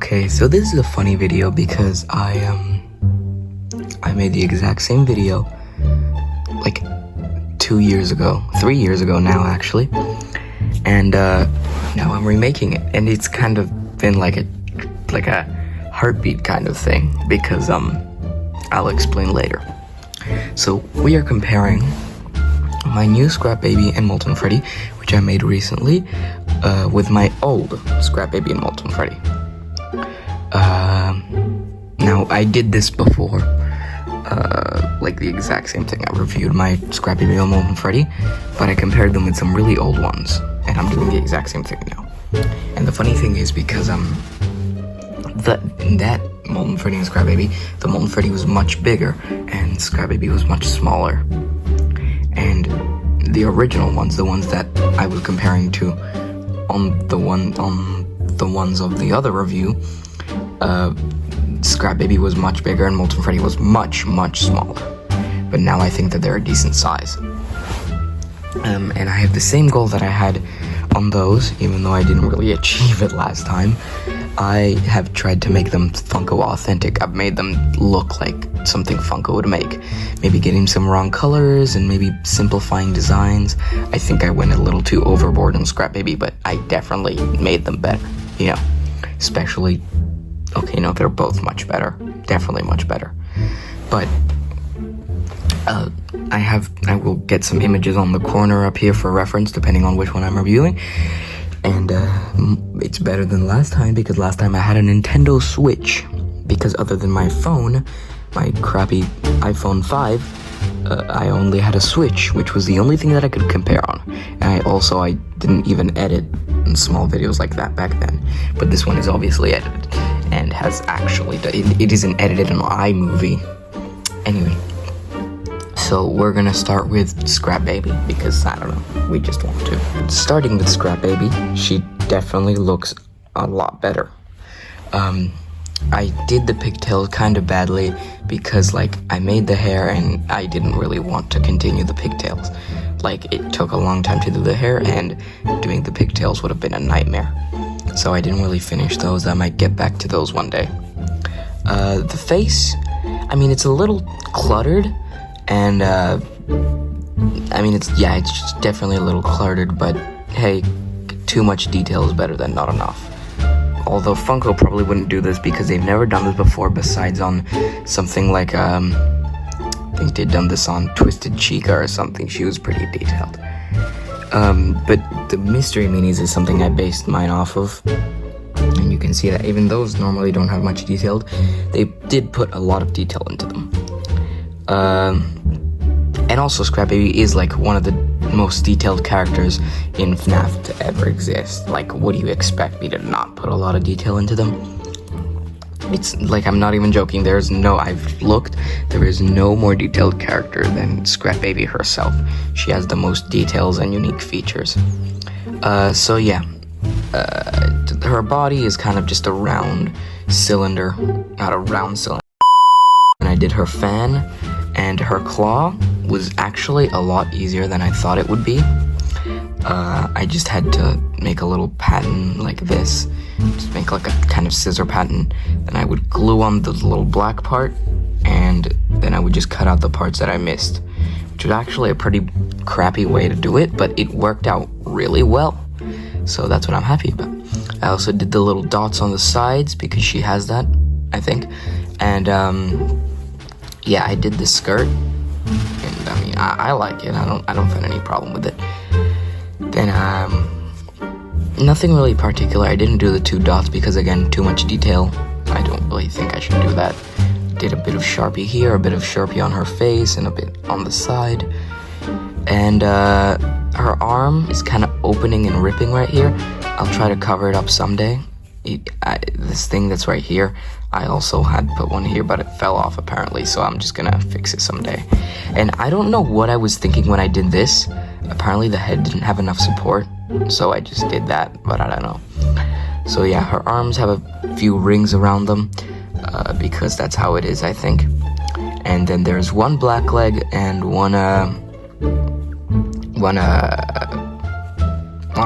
Okay, so this is a funny video because I made the exact same video like 2 years ago, 3 years ago now actually, and now I'm remaking it, and it's kind of been like a heartbeat kind of thing because I'll explain later. So we are comparing my new Scrap Baby and Molten Freddy, which I made recently, with my old Scrap Baby and Molten Freddy. Now I did this before, like the exact same thing. I reviewed my Scrap Baby and Molten Freddy, but I compared them with some really old ones, and I'm doing the exact same thing now. And the funny thing is because that Molten Freddy and Scrap Baby, the Molten Freddy was much bigger and Scrap Baby was much smaller. And the original ones, the ones that I was comparing to on the ones of the other review, Scrap Baby was much bigger and Molten Freddy was much smaller. But now I think that they're a decent size. And I have the same goal that I had on those, even though I didn't really achieve it last time. I have tried to make them Funko authentic. I've made them look like something Funko would make. Maybe getting some wrong colors and maybe simplifying designs. I think I went a little too overboard on Scrap Baby, but I definitely made them better. You know, especially, okay, no, they're both much better. Definitely much better. But I will get some images on the corner up here for reference, depending on which one I'm reviewing. And it's better than last time, because last time I had a Nintendo Switch. Because other than my phone, my crappy iPhone 5, I only had a Switch, which was the only thing that I could compare on. And I didn't even edit small videos like that back then. But this one is obviously edited, and has actually, it isn't edited on iMovie. Anyway. So we're gonna start with Scrap Baby, because I don't know, we just want to. Starting with Scrap Baby, she definitely looks a lot better. I did the pigtails kind of badly because like I made the hair and I didn't really want to continue the pigtails. Like it took a long time to do the hair, and doing the pigtails would have been a nightmare. So I didn't really finish those. I might get back to those one day. The face, I mean, it's a little cluttered. And, I mean, it's just definitely a little cluttered, but hey, too much detail is better than not enough. Although Funko probably wouldn't do this because they've never done this before, besides on something like, I think they'd done this on Twisted Chica or something. She was pretty detailed. But the Mystery Minis is something I based mine off of. And you can see that even those normally don't have much detailed, they did put a lot of detail into them. And also Scrap Baby is like one of the most detailed characters in FNAF to ever exist. Like, what do you expect me to not put a lot of detail into them? It's like, I'm not even joking, I've looked, there is no more detailed character than Scrap Baby herself. She has the most details and unique features. So yeah, her body is kind of just a round cylinder, not a round cylinder. And I did her fan, and her claw was actually a lot easier than I thought it would be. I just had to make a little pattern like this, just make like a kind of scissor pattern, then I would glue on the little black part, and then I would just cut out the parts that I missed, which was actually a pretty crappy way to do it, but it worked out really well, so that's what I'm happy about. I also did the little dots on the sides because she has that, I think, and yeah, I did the skirt, and I mean, I like it. I don't find any problem with it. Then, nothing really particular. I didn't do the 2 dots because, again, too much detail. I don't really think I should do that. Did a bit of Sharpie here, a bit of Sharpie on her face, and a bit on the side. And, her arm is kind of opening and ripping right here. I'll try to cover it up someday. This thing that's right here, I also had put one here, but it fell off apparently, so I'm just gonna fix it someday. And I don't know what I was thinking when I did this. Apparently the head didn't have enough support, so I just did that, but I don't know. So yeah, her arms have a few rings around them, because that's how it is, I think. And then there's one black leg and one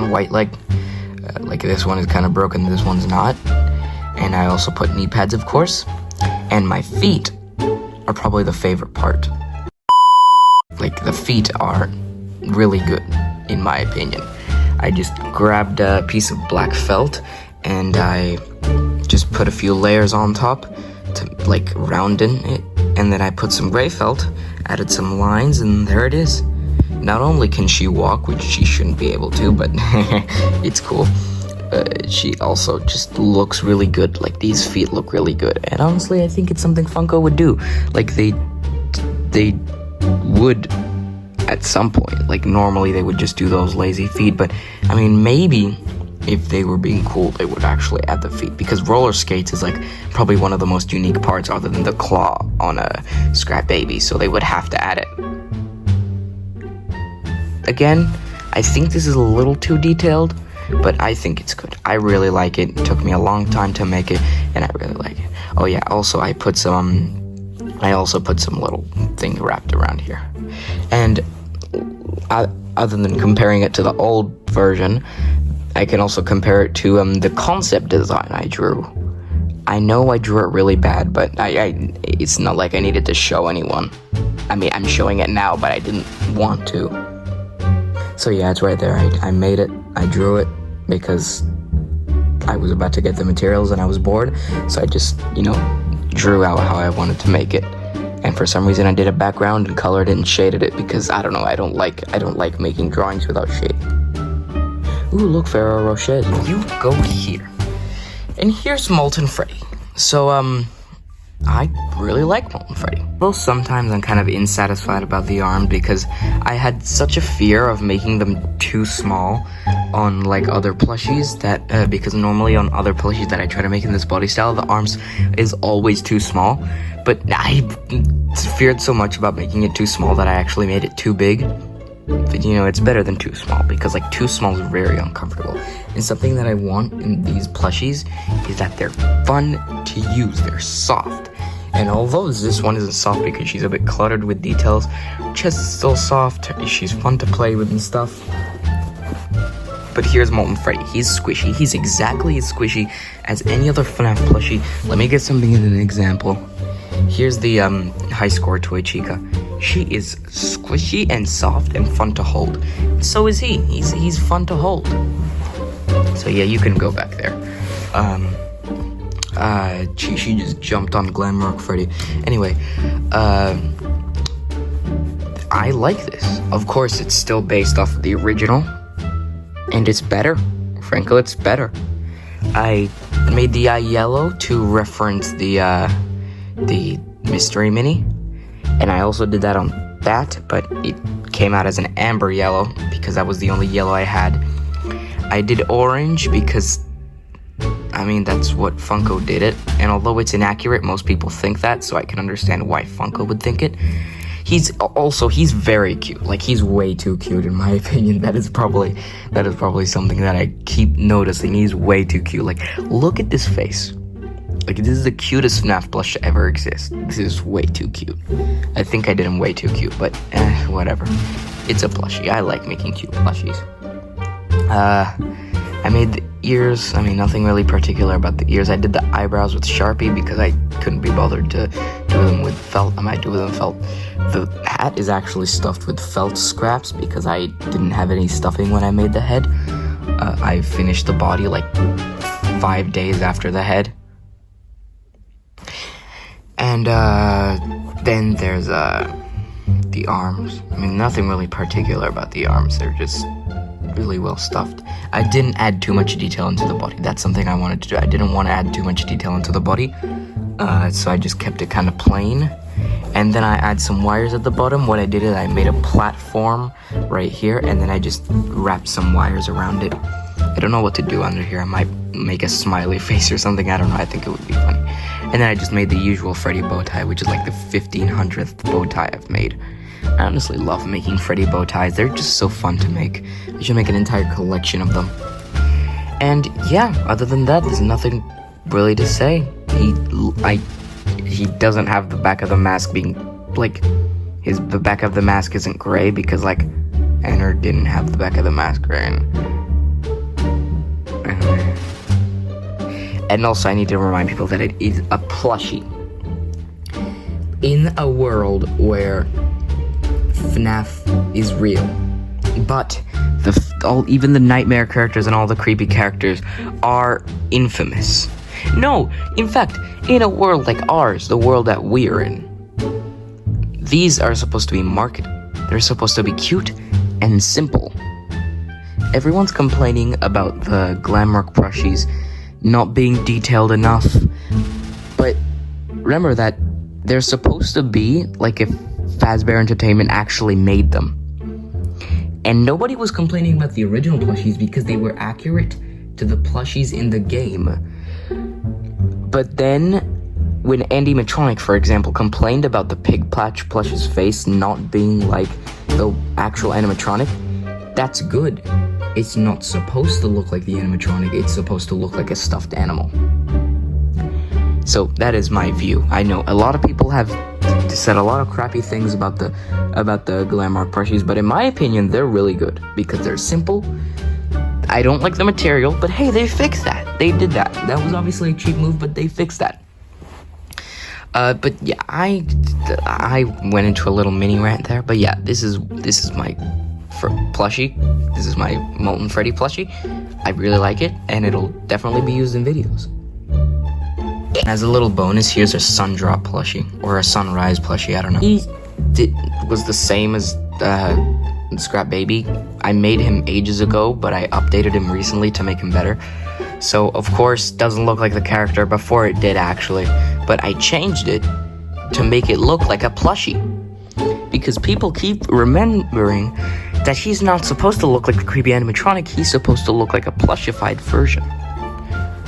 white leg. Like this one is kind of broken, this one's not. And And I also put knee pads, of course. And my feet are probably the favorite part. Like, the feet are really good, in my opinion. I just grabbed a piece of black felt and I just put a few layers on top to like roundin it, and then I put some gray felt, added some lines, and there it is. Not only can she walk, which she shouldn't be able to, but it's cool. She also just looks really good. Like, these feet look really good, and honestly, I think it's something Funko would do. Like, they would at some point. Like, normally they would just do those lazy feet, but I mean, maybe if they were being cool, they would actually add the feet, because roller skates is like probably one of the most unique parts other than the claw on a Scrap Baby, so they would have to add it. Again, I think this is a little too detailed, but I think it's good. I really like it. It took me a long time to make it, and I really like it. Oh yeah, also I also put some little thing wrapped around here. And other than comparing it to the old version, I can also compare it to the concept design I drew. I know I drew it really bad, but it's not like I needed to show anyone. I mean, I'm showing it now, but I didn't want to. So yeah, it's right there. I made it. I drew it because I was about to get the materials and I was bored. So I just, drew out how I wanted to make it. And for some reason I did a background and colored it and shaded it because I don't know, I don't like making drawings without shade. Ooh, look, Ferrero Rocher, you go here. And here's Molten Freddy. So, I really like Molten Freddy. Well, sometimes I'm kind of insatisfied about the arm because I had such a fear of making them too small on, like, other plushies that, because normally on other plushies that I try to make in this body style, the arms is always too small. But I feared so much about making it too small that I actually made it too big. But it's better than too small, because like too small is very uncomfortable. And something that I want in these plushies is that they're fun to use. They're soft. And although this one isn't soft because she's a bit cluttered with details, her chest is still soft. She's fun to play with and stuff. But here's Molten Freddy. He's squishy. He's exactly as squishy as any other FNAF plushie. Let me get something as an example. Here's the high score Toy Chica. She is squishy and soft and fun to hold. So is he. He's fun to hold. So yeah, you can go back there. She just jumped on Glamrock Freddy. Anyway, I like this. Of course, it's still based off of the original, and it's better. Frankly, it's better. I made the eye yellow to reference the mystery mini. And I also did that on that, but it came out as an amber yellow because that was the only yellow I had. I did orange because, I mean, that's what Funko did it. And although it's inaccurate, most people think that, so I can understand why Funko would think it. He's very cute. Like, he's way too cute in my opinion. That is probably something that I keep noticing. He's way too cute. Like, look at this face. Like, this is the cutest FNAF plush to ever exist. This is way too cute. I think I did him way too cute, but whatever. It's a plushie. I like making cute plushies. I made the ears. I mean, nothing really particular about the ears. I did the eyebrows with Sharpie because I couldn't be bothered to do them with felt. I might do them with felt. The hat is actually stuffed with felt scraps because I didn't have any stuffing when I made the head. I finished the body like 5 days after the head. And then there's the arms. I mean, nothing really particular about the arms. They're just really well stuffed. I didn't add too much detail into the body. That's something I wanted to do. I didn't want to add too much detail into the body, so I just kept it kind of plain. And then I add some wires at the bottom. What I did is I made a platform right here, and then I just wrapped some wires around it. I don't know what to do under here. I might make a smiley face or something. I don't know. I think it would be funny. And then I just made the usual Freddy bow tie, which is like the 1500th bow tie I've made. I honestly love making Freddy bow ties. They're just so fun to make. I should make an entire collection of them. And yeah, other than that, there's nothing really to say. He doesn't have the back of the mask being, like, the back of the mask isn't gray because, like, Enter didn't have the back of the mask gray. And also, I need to remind people that it is a plushie. In a world where FNAF is real, but even the nightmare characters and all the creepy characters are infamous. No, in fact, in a world like ours, the world that we're in, these are supposed to be marketed. They're supposed to be cute and simple. Everyone's complaining about the Glamrock plushies not being detailed enough, but remember that they're supposed to be like if Fazbear Entertainment actually made them. And nobody was complaining about the original plushies because they were accurate to the plushies in the game. But then, when Andy Matronic, for example, complained about the Pig plush's face not being like the actual animatronic, that's good. It's not supposed to look like the animatronic, it's supposed to look like a stuffed animal. So that is my view. I know a lot of people have said a lot of crappy things about the Glamrock plushies, but in my opinion, they're really good because they're simple. I don't like the material, but hey, they fixed that. They did that. That was obviously a cheap move, but they fixed that. But yeah, I went into a little mini rant there. But yeah, this is my plushie. This is my Molten Freddy plushie. I really like it, and it'll definitely be used in videos. As a little bonus, here's a Sundrop plushie, or a Sunrise plushie, I don't know. He was the same as Scrap Baby. I made him ages ago, but I updated him recently to make him better. So, of course, doesn't look like the character before it did, actually. But I changed it to make it look like a plushie. Because people keep remembering that he's not supposed to look like the creepy animatronic, he's supposed to look like a plushified version.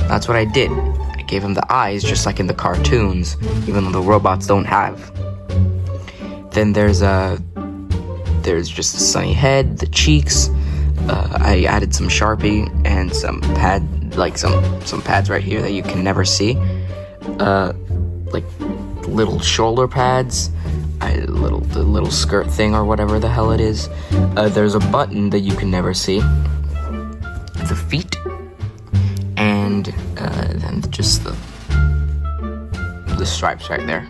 That's what I did. I gave him the eyes, just like in the cartoons, even though the robots don't have. Then there's just the sunny head, the cheeks. I added some Sharpie and some some pads right here that you can never see. Like little shoulder pads, the little skirt thing or whatever the hell it is. There's a button that you can never see. The feet, and then just the stripes right there.